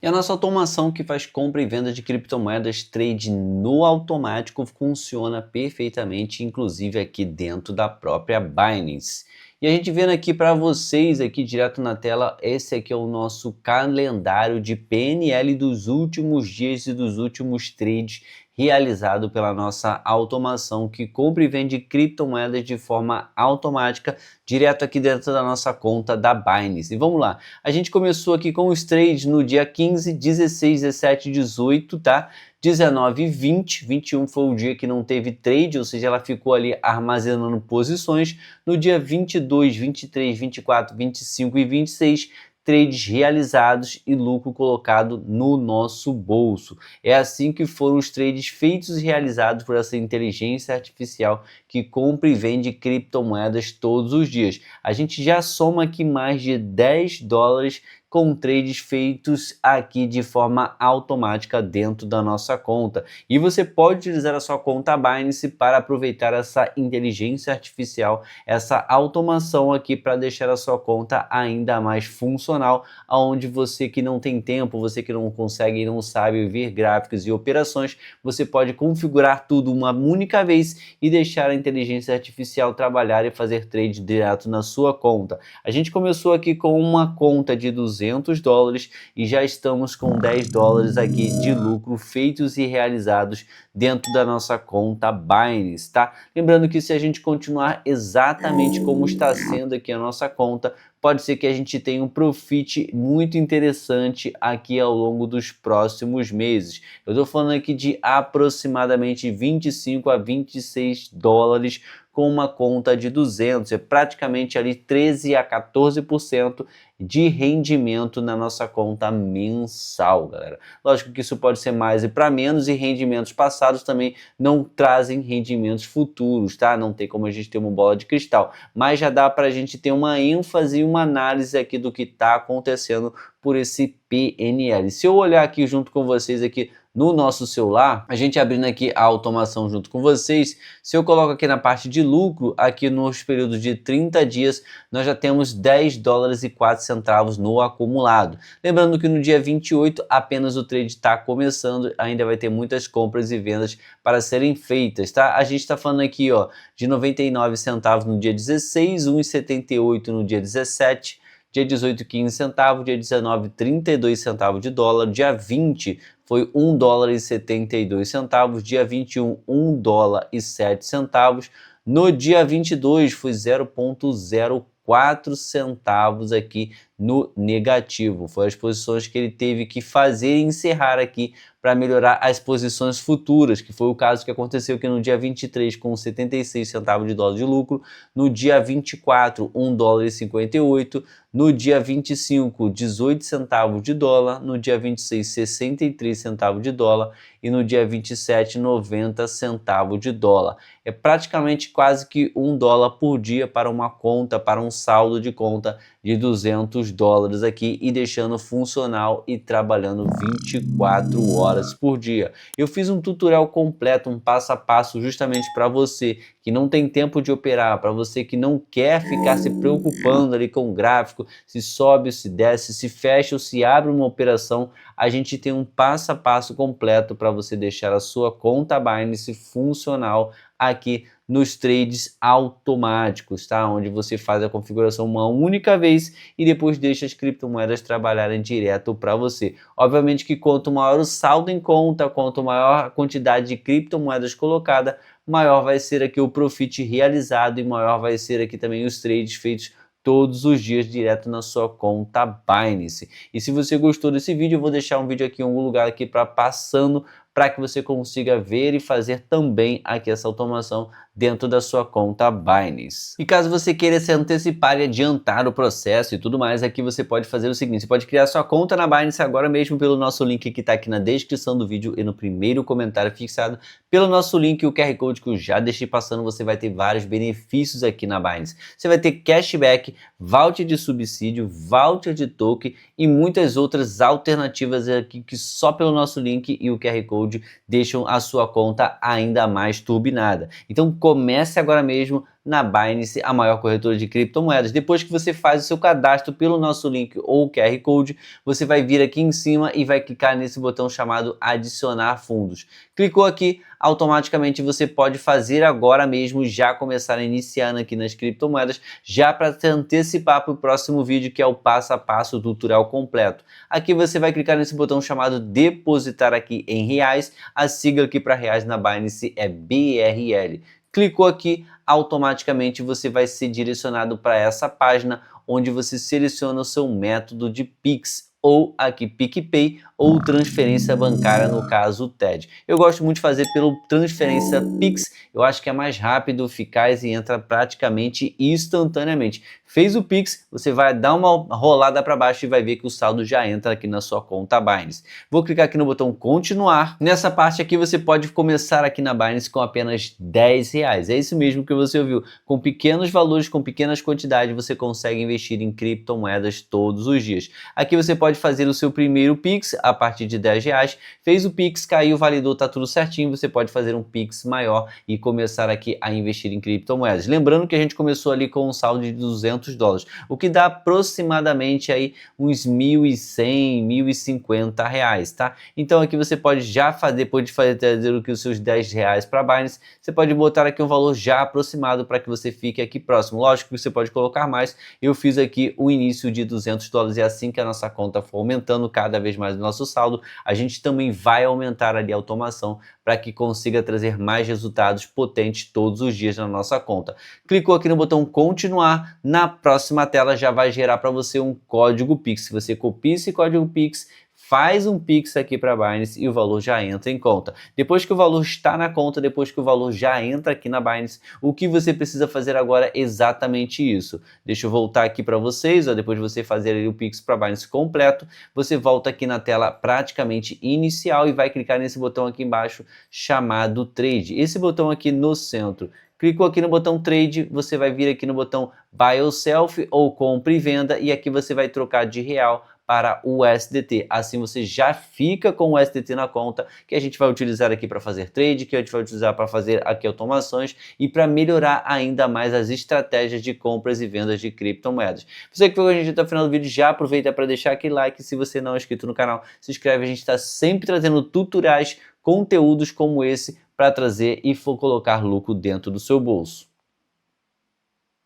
E a nossa automação que faz compra e venda de criptomoedas trade no automático funciona perfeitamente, inclusive aqui dentro da própria Binance. E a gente vendo aqui para vocês aqui direto na tela, esse aqui é o nosso calendário de PNL dos últimos dias e dos últimos trades realizado pela nossa automação que compra e vende criptomoedas de forma automática direto aqui dentro da nossa conta da Binance. E vamos lá. A gente começou aqui com os trades no dia 15, 16, 17, 18, tá? 19 e 20, 21 foi o dia que não teve trade, ou seja, ela ficou ali armazenando posições. No dia 22, 23, 24, 25 e 26, trades realizados e lucro colocado no nosso bolso. É assim que foram os trades feitos e realizados por essa inteligência artificial que compra e vende criptomoedas todos os dias. A gente já soma aqui mais de 10 dólares com trades feitos aqui de forma automática dentro da nossa conta. E você pode utilizar a sua conta Binance para aproveitar essa inteligência artificial, essa automação aqui para deixar a sua conta ainda mais funcional, aonde você que não tem tempo, você que não consegue e não sabe ver gráficos e operações, você pode configurar tudo uma única vez e deixar a inteligência artificial trabalhar e fazer trade direto na sua conta. A gente começou aqui com uma conta de 200 dólares e já estamos com 10 dólares aqui de lucro feitos e realizados dentro da nossa conta Binance, tá? Lembrando que se a gente continuar exatamente como está sendo aqui a nossa conta, pode ser que a gente tenha um profit muito interessante aqui ao longo dos próximos meses. Eu estou falando aqui de aproximadamente 25 a 26 dólares com uma conta de 200, é praticamente ali 13 a 14% de rendimento na nossa conta mensal, galera. Lógico que isso pode ser mais e para menos, e rendimentos passados também não trazem rendimentos futuros, tá? Não tem como a gente ter uma bola de cristal, mas já dá para a gente ter uma ênfase e uma análise aqui do que está acontecendo por esse PNL. Se eu olhar aqui junto com vocês aqui no nosso celular, a gente abrindo aqui a automação junto com vocês, se eu coloco aqui na parte de lucro, aqui nos períodos de 30 dias, nós já temos 10 dólares e 4 centavos no acumulado. Lembrando que no dia 28 apenas o trade está começando, ainda vai ter muitas compras e vendas para serem feitas, tá? A gente está falando aqui, ó, de 99 centavos no dia 16, 1,78 no dia 17, dia 18, 15 centavos, dia 19, 32 centavos de dólar, dia 20 foi 1 dólar e 72 centavos, dia 21, 1 dólar e 7 centavos, no dia 22 foi 0,04 centavos aqui no negativo. Foi as posições que ele teve que fazer e encerrar aqui para melhorar as posições futuras, que foi o caso que aconteceu aqui no dia 23 com 76 centavos de dólar de lucro, no dia 24, 1 dólar e 58, no dia 25, 18 centavos de dólar, no dia 26, 63 centavos de dólar e no dia 27, 90 centavos de dólar. É praticamente quase que 1 dólar por dia para uma conta, para um saldo de conta de 200 dólares aqui e deixando funcional e trabalhando 24 horas por dia. Eu fiz um tutorial completo, um passo a passo justamente para você que não tem tempo de operar, para você que não quer ficar se preocupando ali com o gráfico, se sobe, se desce, se fecha ou se abre uma operação. A gente tem um passo a passo completo para você deixar a sua conta Binance funcional aqui nos trades automáticos, tá? Onde você faz a configuração uma única vez e depois deixa as criptomoedas trabalharem direto para você. Obviamente que quanto maior o saldo em conta, quanto maior a quantidade de criptomoedas colocada, maior vai ser aqui o profit realizado e maior vai ser aqui também os trades feitos todos os dias direto na sua conta Binance. E se você gostou desse vídeo, eu vou deixar um vídeo aqui em algum lugar aqui passando para que você consiga ver e fazer também aqui essa automação dentro da sua conta Binance. E caso você queira se antecipar e adiantar o processo e tudo mais, aqui você pode fazer o seguinte: você pode criar sua conta na Binance agora mesmo pelo nosso link que está aqui na descrição do vídeo e no primeiro comentário fixado. Pelo nosso link, o QR Code que eu já deixei passando, você vai ter vários benefícios aqui na Binance. Você vai ter cashback, voucher de subsídio, voucher de token e muitas outras alternativas aqui que só pelo nosso link e o QR Code deixam a sua conta ainda mais turbinada. Então comece agora mesmo, na Binance, a maior corretora de criptomoedas. Depois que você faz o seu cadastro pelo nosso link ou QR Code, você vai vir aqui em cima e vai clicar nesse botão chamado adicionar fundos. Clicou aqui, automaticamente você pode fazer agora mesmo, já começar iniciando aqui nas criptomoedas, já para se antecipar para o próximo vídeo, que é o passo a passo tutorial completo. Aqui você vai clicar nesse botão chamado depositar aqui em reais, a sigla aqui para reais na Binance é BRL. Clicou aqui, automaticamente você vai ser direcionado para essa página, onde você seleciona o seu método de Pix, ou aqui PicPay, ou transferência bancária, no caso o TED. Eu gosto muito de fazer pelo transferência Pix, eu acho que é mais rápido, eficaz e entra praticamente instantaneamente. Fez o Pix, você vai dar uma rolada para baixo e vai ver que o saldo já entra aqui na sua conta Binance. Vou clicar aqui no botão continuar. Nessa parte aqui você pode começar aqui na Binance com apenas R$10. É isso mesmo que você ouviu. Com pequenos valores, com pequenas quantidades, você consegue investir em criptomoedas todos os dias. Aqui você pode fazer o seu primeiro Pix a partir de R$10. Fez o Pix, caiu, validou, tá tudo certinho. Você pode fazer um Pix maior e começar aqui a investir em criptomoedas. Lembrando que a gente começou ali com um saldo de $200, o que dá aproximadamente aí uns R$1.100, R$1.050, tá? Então aqui você pode já fazer, depois de trazer aqui os seus R$10 para Binance, você pode botar aqui um valor já aproximado para que você fique aqui próximo. Lógico que você pode colocar mais. Eu fiz aqui o início de $200 e assim que a nossa conta for aumentando cada vez mais o nosso saldo, a gente também vai aumentar ali a automação para que consiga trazer mais resultados potentes todos os dias na nossa conta. Clicou aqui no botão continuar, na próxima tela já vai gerar para você um código Pix. Se você copia esse código Pix, faz um Pix aqui para a Binance e o valor já entra em conta. Depois que o valor está na conta, depois que o valor já entra aqui na Binance, o que você precisa fazer agora é exatamente isso. Deixa eu voltar aqui para vocês, ó, depois de você fazer o Pix para a Binance completo, você volta aqui na tela praticamente inicial e vai clicar nesse botão aqui embaixo chamado Trade. Esse botão aqui no centro. Clicou aqui no botão Trade, você vai vir aqui no botão Buy or Self ou compra e venda, e aqui você vai trocar de real para o USDT. Assim você já fica com o USDT na conta, que a gente vai utilizar aqui para fazer trade, que a gente vai utilizar para fazer aqui automações e para melhorar ainda mais as estratégias de compras e vendas de criptomoedas. Você que ficou com a gente até o final do vídeo, já aproveita para deixar aquele like. Se você não é inscrito no canal, se inscreve. A gente está sempre trazendo tutoriais, conteúdos como esse para trazer e colocar lucro dentro do seu bolso.